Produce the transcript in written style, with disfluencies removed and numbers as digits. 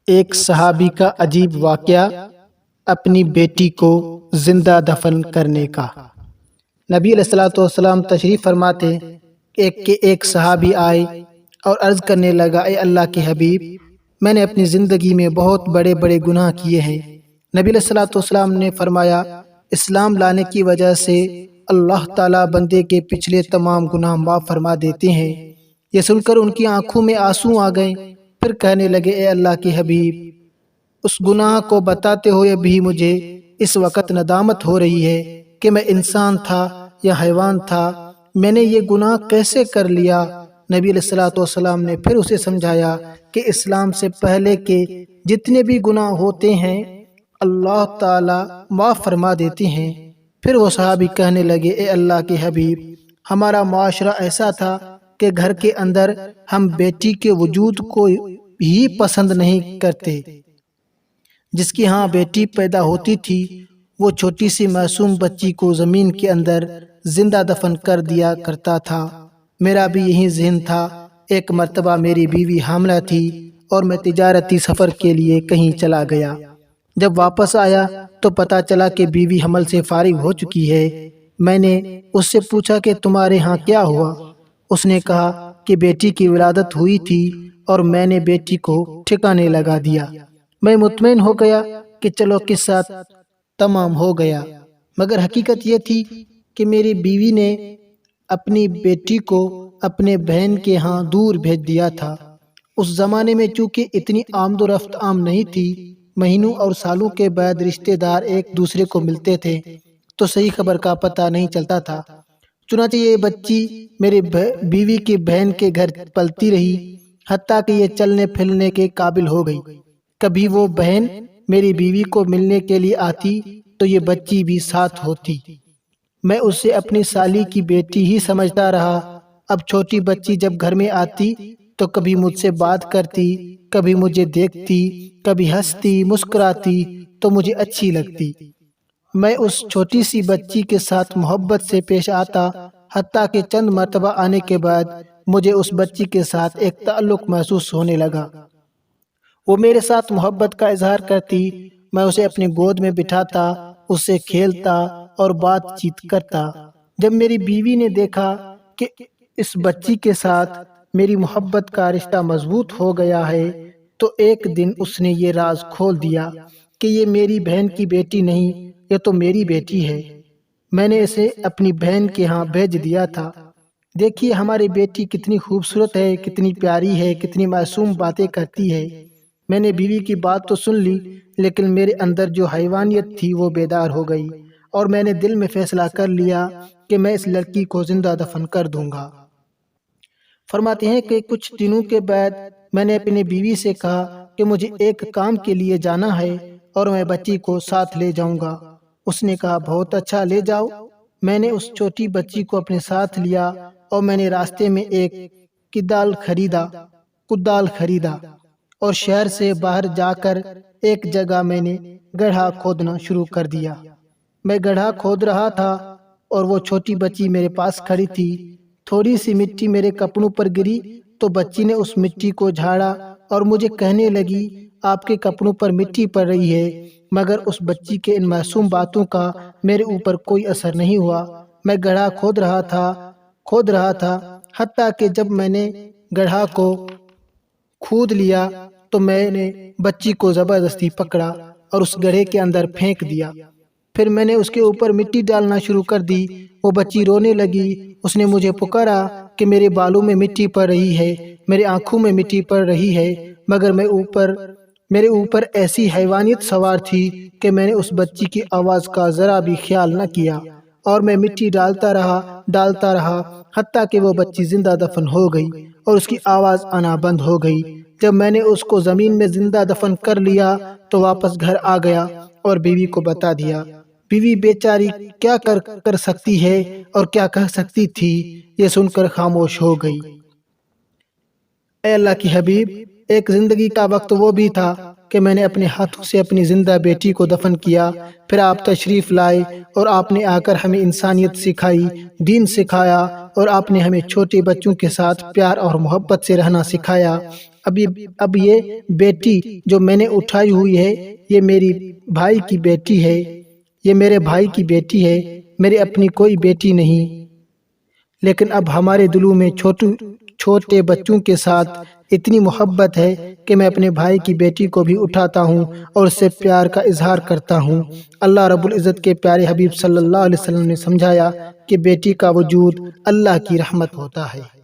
ایک صحابی کا عجیب واقعہ، اپنی بیٹی کو زندہ دفن کرنے کا۔ نبی علیہ الصلوۃ والسلام تشریف فرماتے کہ ایک صحابی آئے اور عرض کرنے لگا، اے اللہ کے حبیب، میں نے اپنی زندگی میں بہت بڑے بڑے گناہ کیے ہیں۔ نبی علیہ الصلوۃ والسلام نے فرمایا، اسلام لانے کی وجہ سے اللہ تعالیٰ بندے کے پچھلے تمام گناہ معاف فرما دیتے ہیں۔ یہ سن کر ان کی آنکھوں میں آنسو آ گئے، پھر کہنے لگے، اے اللہ کے حبیب، اس گناہ کو بتاتے ہوئے بھی مجھے اس وقت ندامت ہو رہی ہے کہ میں انسان تھا یا حیوان تھا، میں نے یہ گناہ کیسے کر لیا؟ نبی علیہ الصلوۃ والسلام نے پھر اسے سمجھایا کہ اسلام سے پہلے کے جتنے بھی گناہ ہوتے ہیں اللہ تعالیٰ معاف فرما دیتے ہیں۔ پھر وہ صحابی کہنے لگے، اے اللہ کے حبیب، ہمارا معاشرہ ایسا تھا کہ گھر کے اندر ہم بیٹی کے وجود کو ہی پسند نہیں کرتے۔ جس کی ہاں بیٹی پیدا ہوتی تھی وہ چھوٹی سی معصوم بچی کو زمین کے اندر زندہ دفن کر دیا کرتا تھا۔ میرا بھی یہی ذہن تھا۔ ایک مرتبہ میری بیوی حاملہ تھی اور میں تجارتی سفر کے لیے کہیں چلا گیا۔ جب واپس آیا تو پتہ چلا کہ بیوی حمل سے فارغ ہو چکی ہے۔ میں نے اس سے پوچھا کہ تمہارے ہاں کیا ہوا؟ اس نے کہا کہ بیٹی کی ولادت ہوئی تھی اور میں نے بیٹی کو ٹھکانے لگا دیا۔ میں مطمئن ہو گیا کہ چلو قصہ تمام ہو گیا، مگر حقیقت یہ تھی کہ میری بیوی نے اپنی بیٹی کو اپنے بہن کے ہاں دور بھیج دیا تھا۔ اس زمانے میں چونکہ اتنی آمد و رفت عام نہیں تھی، مہینوں اور سالوں کے بعد رشتہ دار ایک دوسرے کو ملتے تھے تو صحیح خبر کا پتہ نہیں چلتا تھا۔ چنانچہ یہ بچی میری بیوی کی بہن کے گھر پلتی رہی، حتیٰ کہ یہ چلنے پھرنے کے قابل ہو گئی۔ کبھی وہ بہن میری بیوی کو ملنے کے لیے آتی تو یہ بچی بھی ساتھ ہوتی۔ میں اسے اپنی سالی کی بیٹی ہی سمجھتا رہا۔ اب چھوٹی بچی جب گھر میں آتی تو کبھی مجھ سے بات کرتی، کبھی مجھے دیکھتی، کبھی ہنستی مسکراتی تو مجھے اچھی لگتی۔ میں اس چھوٹی سی بچی کے ساتھ محبت سے پیش آتا، حتیٰ کہ چند مرتبہ آنے کے بعد مجھے اس بچی کے ساتھ ایک تعلق محسوس ہونے لگا۔ وہ میرے ساتھ محبت کا اظہار کرتی، میں اسے اپنی گود میں بٹھاتا، اس سے کھیلتا اور بات چیت کرتا۔ جب میری بیوی نے دیکھا کہ اس بچی کے ساتھ میری محبت کا رشتہ مضبوط ہو گیا ہے تو ایک دن اس نے یہ راز کھول دیا کہ یہ میری بہن کی بیٹی نہیں، یہ تو میری بیٹی ہے۔ میں نے اسے اپنی بہن کے ہاں بھیج دیا تھا۔ دیکھیے ہماری بیٹی کتنی خوبصورت ہے، کتنی پیاری ہے، کتنی معصوم باتیں کرتی ہے۔ میں نے بیوی کی بات تو سن لی، لیکن میرے اندر جو حیوانیت تھی وہ بیدار ہو گئی اور میں نے دل میں فیصلہ کر لیا کہ میں اس لڑکی کو زندہ دفن کر دوں گا۔ فرماتے ہیں کہ کچھ دنوں کے بعد میں نے اپنی بیوی سے کہا کہ مجھے ایک کام کے لیے جانا ہے اور میں بچی کو ساتھ لے جاؤں گا۔ اس نے کہا، بہت اچھا، لے جاؤ۔ میں نے اس چھوٹی بچی کو اپنے ساتھ لیا اور میں نے راستے میں ایک کدال خریدا اور شہر سے باہر جا کر ایک جگہ میں نے گڑھا کھودنا شروع کر دیا۔ میں گڑھا کھود رہا تھا اور وہ چھوٹی بچی میرے پاس کھڑی تھی۔ تھوڑی سی مٹی میرے کپڑوں پر گری تو بچی نے اس مٹی کو جھاڑا اور مجھے کہنے لگی، آپ کے کپڑوں پر مٹی پڑ رہی ہے، مگر اس بچی کے ان معصوم باتوں کا میرے اوپر کوئی اثر نہیں ہوا۔ میں گڑھا کھود رہا تھا حتیٰ کہ جب میں نے گڑھا کو کھود لیا تو میں نے بچی کو زبردستی پکڑا اور اس گڑھے کے اندر پھینک دیا۔ پھر میں نے اس کے اوپر مٹی ڈالنا شروع کر دی۔ وہ بچی رونے لگی، اس نے مجھے پکارا کہ میرے بالوں میں مٹی پڑ رہی ہے، میرے آنکھوں میں مٹی پڑ رہی ہے، مگر میرے اوپر ایسی حیوانیت سوار تھی کہ میں نے اس بچی کی آواز کا ذرا بھی خیال نہ کیا اور میں مٹی ڈالتا رہا حتیٰ کہ وہ بچی زندہ دفن ہو گئی اور اس کی آواز آنا بند ہو گئی۔ جب میں نے اس کو زمین میں زندہ دفن کر لیا تو واپس گھر آ گیا اور بیوی کو بتا دیا۔ بیوی بیچاری کیا کر سکتی ہے اور کیا کہہ سکتی تھی، یہ سن کر خاموش ہو گئی۔ اے اللہ کی حبیب، ایک زندگی کا وقت وہ بھی تھا کہ میں نے اپنے ہاتھوں سے اپنی زندہ بیٹی کو دفن کیا، پھر آپ تشریف لائے اور آپ نے آ کر ہمیں انسانیت سکھائی، دین سکھایا اور آپ نے ہمیں چھوٹے بچوں کے ساتھ پیار اور محبت سے رہنا سکھایا۔ اب یہ بیٹی جو میں نے اٹھائی ہوئی ہے یہ میری بھائی کی بیٹی ہے، یہ میرے بھائی کی بیٹی ہے، میری اپنی کوئی بیٹی نہیں۔ لیکن اب ہمارے دلوں میں چھوٹے بچوں کے ساتھ اتنی محبت ہے کہ میں اپنے بھائی کی بیٹی کو بھی اٹھاتا ہوں اور اس سے پیار کا اظہار کرتا ہوں۔ اللہ رب العزت کے پیارے حبیب صلی اللہ علیہ وسلم نے سمجھایا کہ بیٹی کا وجود اللہ کی رحمت ہوتا ہے۔